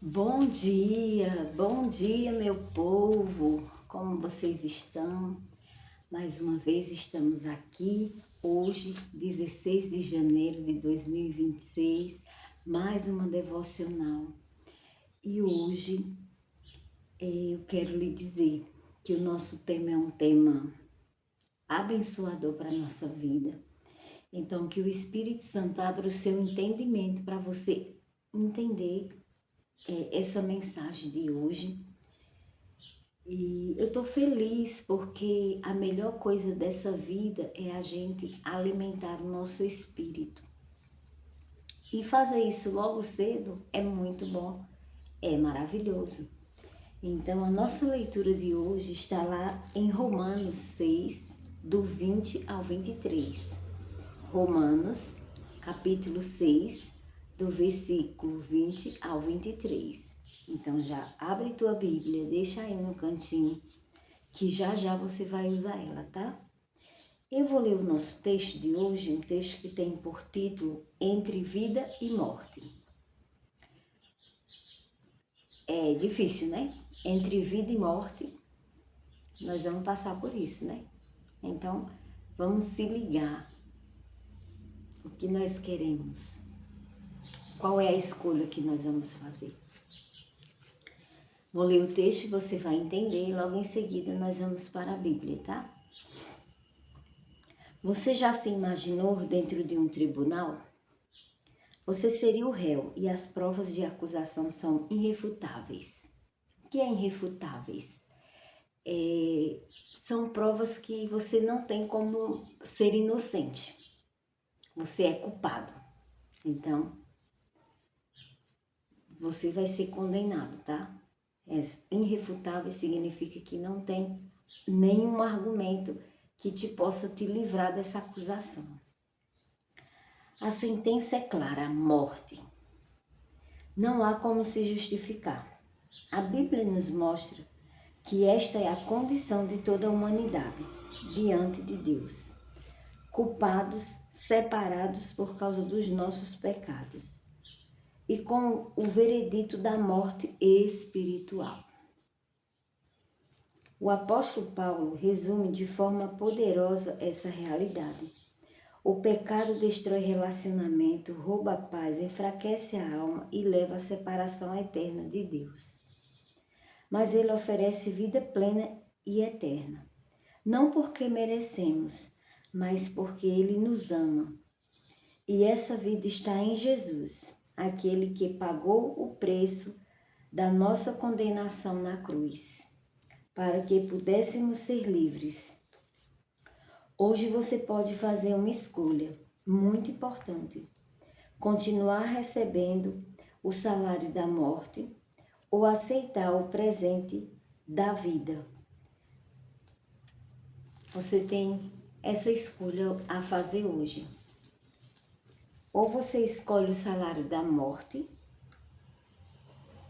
Bom dia, meu povo. Como vocês estão? Mais uma vez estamos aqui, hoje, 16 de janeiro de 2026, mais uma devocional. E hoje eu quero lhe dizer que o nosso tema é um tema abençoador para a nossa vida. Então, que o Espírito Santo abra o seu entendimento para você entender essa mensagem de hoje. E eu tô feliz porque a melhor coisa dessa vida é a gente alimentar o nosso espírito. E fazer isso logo cedo é muito bom, é maravilhoso. Então a nossa leitura de hoje está lá em Romanos 6, do 20 ao 23. Romanos, capítulo 6, do versículo 20 ao 23. Então já abre tua Bíblia, deixa aí no cantinho, que já já você vai usar ela, tá? Eu vou ler o nosso texto de hoje, um texto que tem por título Entre Vida e Morte. É difícil, né? Entre vida e morte, nós vamos passar por isso, né? Então, vamos se ligar. O que nós queremos? Qual é a escolha que nós vamos fazer? Vou ler o texto e você vai entender, e logo em seguida nós vamos para a Bíblia, tá? Você já se imaginou dentro de um tribunal? Você seria o réu e as provas de acusação são irrefutáveis. O que é irrefutáveis? São provas que você não tem como ser inocente. Você é culpado. Então, você vai ser condenado, tá? Irrefutável significa que não tem nenhum argumento que te possa te livrar dessa acusação. A sentença é clara, a morte. Não há como se justificar. A Bíblia nos mostra que esta é a condição de toda a humanidade diante de Deus. Culpados, separados por causa dos nossos pecados. E com o veredito da morte espiritual. O apóstolo Paulo resume de forma poderosa essa realidade. O pecado destrói relacionamento, rouba a paz, enfraquece a alma e leva à separação eterna de Deus. Mas ele oferece vida plena e eterna. Não porque merecemos, mas porque ele nos ama. E essa vida está em Jesus, aquele que pagou o preço da nossa condenação na cruz, para que pudéssemos ser livres. Hoje você pode fazer uma escolha muito importante: continuar recebendo o salário da morte ou aceitar o presente da vida. Você tem essa escolha a fazer hoje. Ou você escolhe o salário da morte,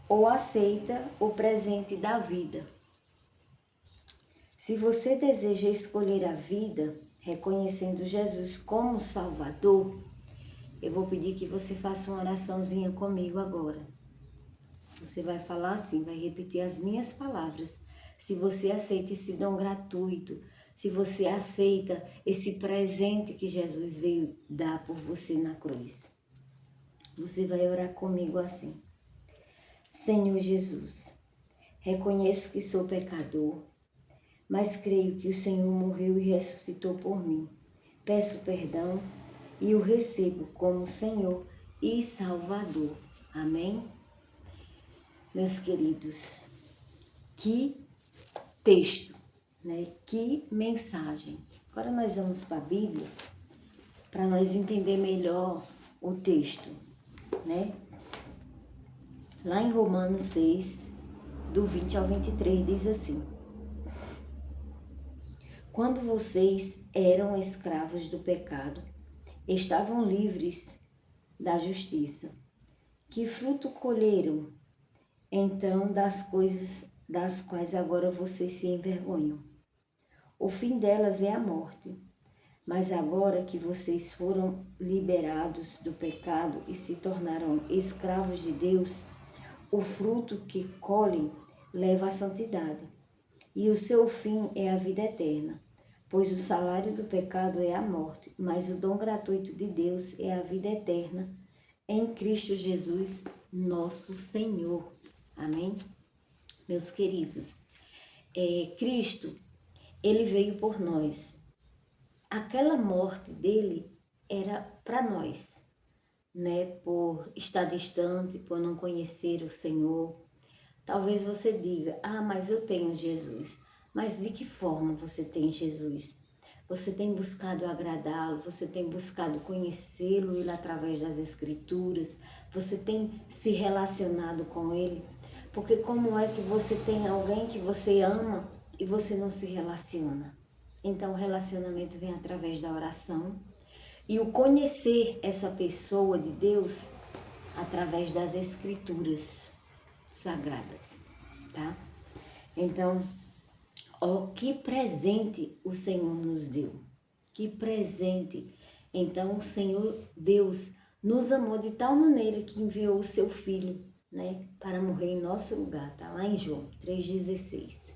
ou aceita o presente da vida. Se você deseja escolher a vida, reconhecendo Jesus como Salvador, eu vou pedir que você faça uma oraçãozinha comigo agora. Você vai falar assim, vai repetir as minhas palavras. Se você aceita esse dom gratuito, se você aceita esse presente que Jesus veio dar por você na cruz. Você vai orar comigo assim. Senhor Jesus, reconheço que sou pecador, mas creio que o Senhor morreu e ressuscitou por mim. Peço perdão e o recebo como Senhor e Salvador. Amém? Meus queridos, que texto, né? Que mensagem. Agora nós vamos para a Bíblia para nós entender melhor o texto, né? Lá em Romanos 6, do 20 ao 23, diz assim: Quando vocês eram escravos do pecado, estavam livres da justiça. Que fruto colheram, então, das coisas das quais agora vocês se envergonham? O fim delas é a morte. Mas agora que vocês foram liberados do pecado e se tornaram escravos de Deus, o fruto que colhem leva à santidade, e o seu fim é a vida eterna. Pois o salário do pecado é a morte, mas o dom gratuito de Deus é a vida eterna em Cristo Jesus, nosso Senhor. Amém? Meus queridos, Cristo, ele veio por nós. Aquela morte dele era para nós, né? Por estar distante, por não conhecer o Senhor. Talvez você diga, mas eu tenho Jesus. Mas de que forma você tem Jesus? Você tem buscado agradá-lo, você tem buscado conhecê-lo através das Escrituras, você tem se relacionado com ele. Porque como é que você tem alguém que você ama e você não se relaciona? Então o relacionamento vem através da oração e o conhecer essa pessoa de Deus através das Escrituras sagradas, tá? Então, que presente o Senhor nos deu. Que presente. Então, o Senhor Deus nos amou de tal maneira que enviou o seu Filho, né, para morrer em nosso lugar, tá lá em João 3,16.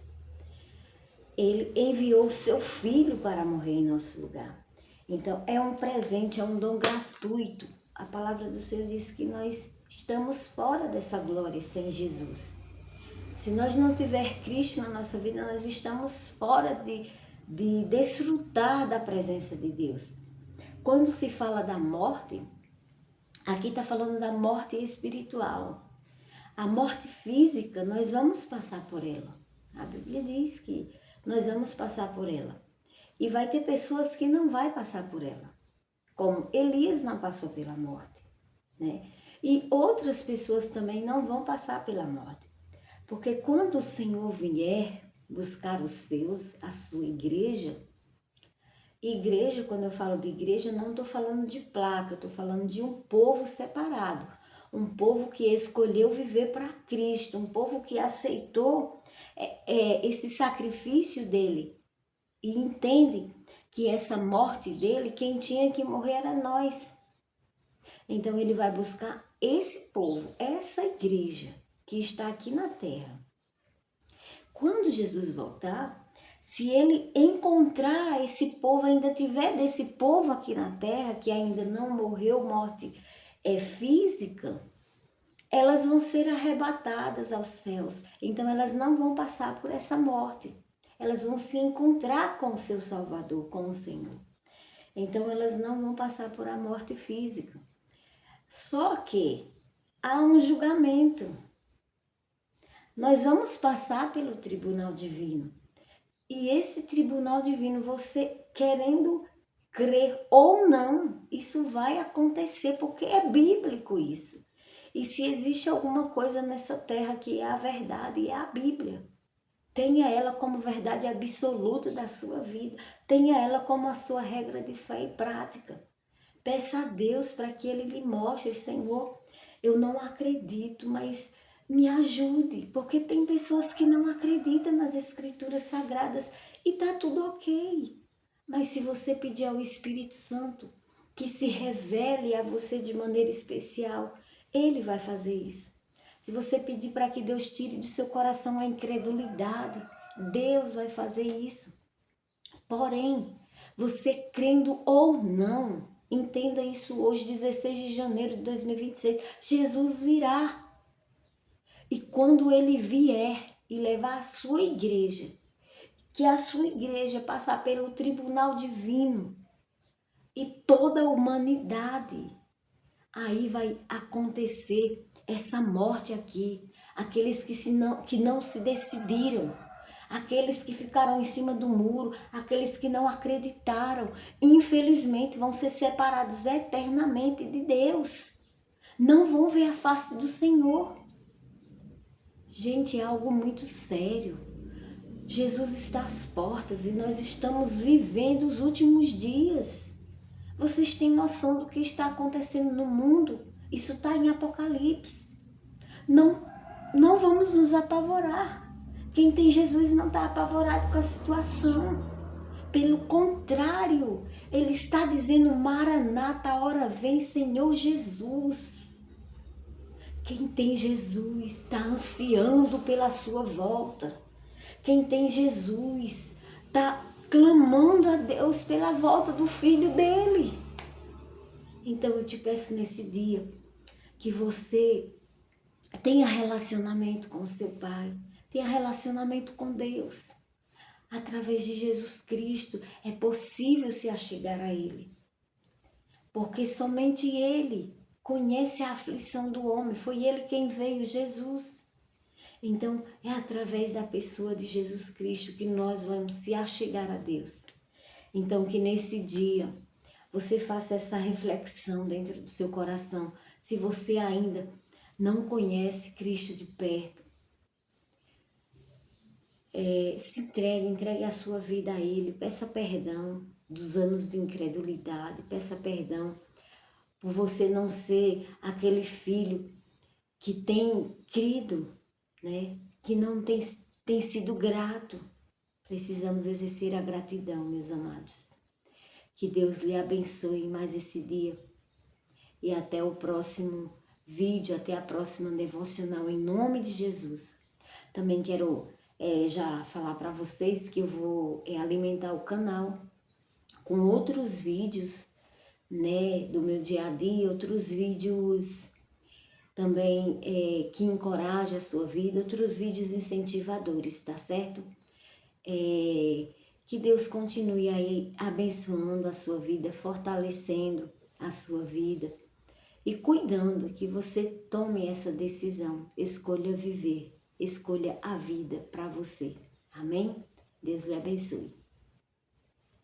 Ele enviou o seu Filho para morrer em nosso lugar. Então, é um presente, é um dom gratuito. A palavra do Senhor diz que nós estamos fora dessa glória sem Jesus. Se nós não tiver Cristo na nossa vida, nós estamos fora de desfrutar da presença de Deus. Quando se fala da morte, aqui está falando da morte espiritual. A morte física, nós vamos passar por ela. A Bíblia diz que nós vamos passar por ela. E vai ter pessoas que não vão passar por ela. Como Elias não passou pela morte, né? E outras pessoas também não vão passar pela morte. Porque quando o Senhor vier buscar os seus, a sua igreja, quando eu falo de igreja, não estou falando de placa, estou falando de um povo separado, um povo que escolheu viver para Cristo, um povo que aceitou esse sacrifício dele e entende que essa morte dele, quem tinha que morrer era nós. Então ele vai buscar esse povo, essa igreja que está aqui na terra. Quando Jesus voltar, se ele encontrar esse povo, ainda tiver desse povo aqui na terra, que ainda não morreu morte física, elas vão ser arrebatadas aos céus. Então elas não vão passar por essa morte. Elas vão se encontrar com o seu Salvador, com o Senhor. Então elas não vão passar por a morte física. Só que há um julgamento. Nós vamos passar pelo tribunal divino. E esse tribunal divino, você querendo crer ou não, isso vai acontecer, porque é bíblico isso. E se existe alguma coisa nessa terra que é a verdade, é a Bíblia. Tenha ela como verdade absoluta da sua vida. Tenha ela como a sua regra de fé e prática. Peça a Deus para que Ele lhe mostre, Senhor, eu não acredito, mas me ajude, porque tem pessoas que não acreditam nas Escrituras Sagradas e tá tudo ok. Mas se você pedir ao Espírito Santo que se revele a você de maneira especial, Ele vai fazer isso. Se você pedir para que Deus tire do seu coração a incredulidade, Deus vai fazer isso. Porém, você crendo ou não, entenda isso hoje, 16 de janeiro de 2026, Jesus virá. E quando ele vier e levar a sua igreja, que a sua igreja passar pelo tribunal divino e toda a humanidade, aí vai acontecer essa morte aqui. Aqueles que não se decidiram, aqueles que ficaram em cima do muro, aqueles que não acreditaram, infelizmente vão ser separados eternamente de Deus. Não vão ver a face do Senhor. Gente, é algo muito sério. Jesus está às portas e nós estamos vivendo os últimos dias. Vocês têm noção do que está acontecendo no mundo? Isso está em Apocalipse. Não vamos nos apavorar. Quem tem Jesus não está apavorado com a situação. Pelo contrário, ele está dizendo, Maranata, a hora vem, Senhor Jesus. Quem tem Jesus está ansiando pela sua volta. Quem tem Jesus está clamando a Deus pela volta do filho dele. Então eu te peço nesse dia que você tenha relacionamento com o seu Pai, tenha relacionamento com Deus. Através de Jesus Cristo é possível se achegar a Ele. Porque somente Ele conhece a aflição do homem. Foi Ele quem veio, Jesus. Então é através da pessoa de Jesus Cristo que nós vamos se achegar a Deus. Então que nesse dia você faça essa reflexão dentro do seu coração. Se você ainda não conhece Cristo de perto, se entregue a sua vida a Ele, peça perdão dos anos de incredulidade, peça perdão por você não ser aquele filho que tem crido, né? Que não tem sido grato. Precisamos exercer a gratidão, meus amados. Que Deus lhe abençoe mais esse dia e até o próximo vídeo, até a próxima devocional, em nome de Jesus. Também quero já falar para vocês que eu vou alimentar o canal com outros vídeos, né, do meu dia a dia, outros vídeos também que encorajam a sua vida, outros vídeos incentivadores, tá certo? Que Deus continue aí abençoando a sua vida, fortalecendo a sua vida e cuidando que você tome essa decisão, escolha viver, escolha a vida para você. Amém? Deus lhe abençoe.